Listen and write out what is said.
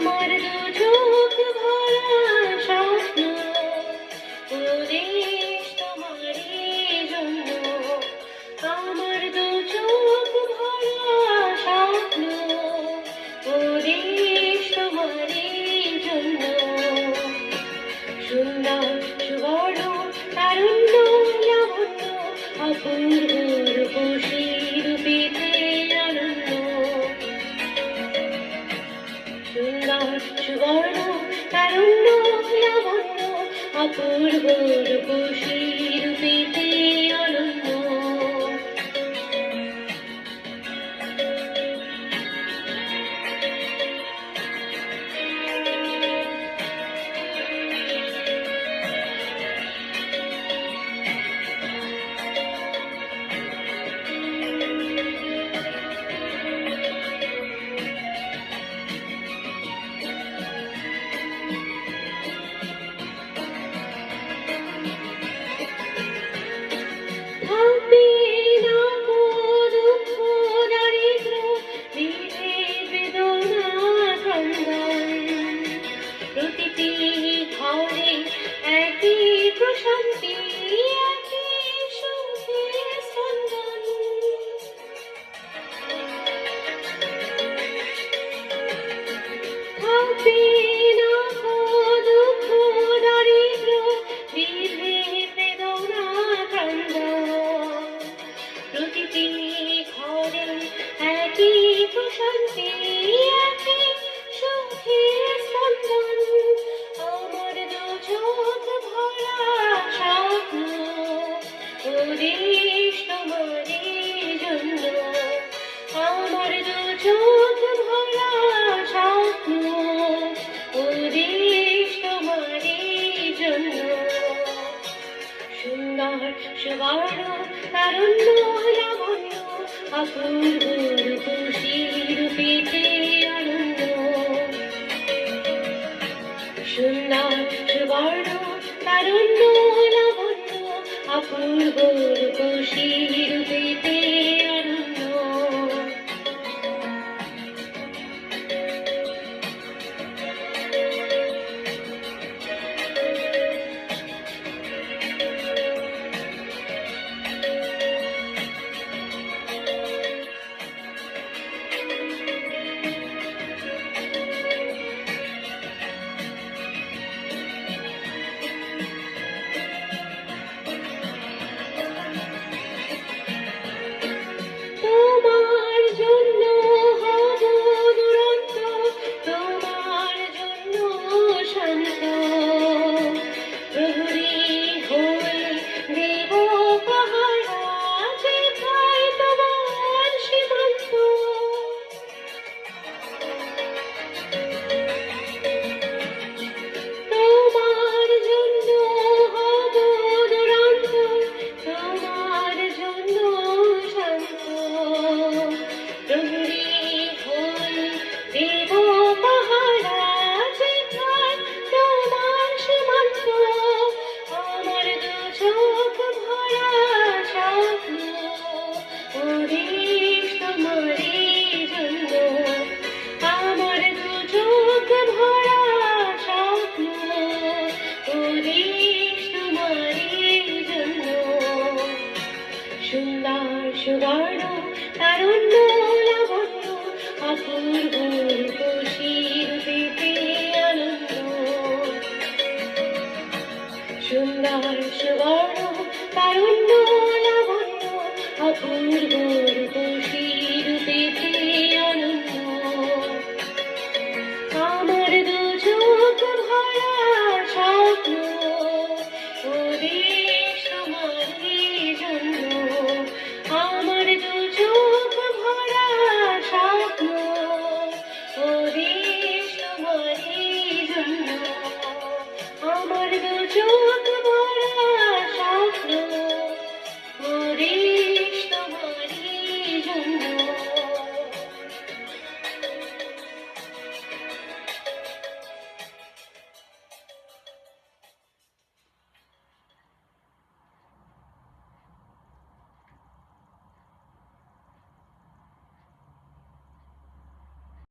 আমার দু চোখ ভরা স্বপ্ন, ওদেশ তোমারই জন্য। আমার দু চোখ ভরা স্বপ্ন, ওদেশ তোমারই জন্য। সুন্দর সুবর্ণ তারুণ্য লাবণ্য, অপূর্ব রূপসী রূপেতে আনন্দ। সুন্দর সুবর্ণ তারুণ্য লাবণ্য, অপূর্ব রূপসী রূপেতে আনন্দ। প্রতিটি ঘরে একই প্রশান্তি, একই সুখের স্পন্দন। থাকবে না কো দুঃখ দারিদ্র, বিধি বেদনা ক্রন্দন। প্রতিটি ঘরে একই প্রশান্তি, একই সুখের স্পন্দন। আমার দু চোখ ভরা স্বপ্ন, ওদেশ তোমারই জন্য। আমার দু চোখ ভরা স্বপ্ন, ওদেশ তোমারই জন্য। সুন্দর সুবর্ণ তারুণ্য লাবণ্য, অপূর্ব রূপসী রূপেতে আনন্দ। সুন্দর সুবর্ণ তারুণ্য লাবণ্য, অপূর্ব রূপসী রূপেতে আনন্দ। সুন্দর সুবর্ণ তারুণ্য লাবণ্য, অপূর্ব রূপসী রূপেতে আনন্দ। সুন্দর সুবর্ণ তারুণ্য লাবণ্য, অপূর্ব রূপসী রূপেতে আনন্দ। আমার দু চোখ ভরা স্বপ্ন,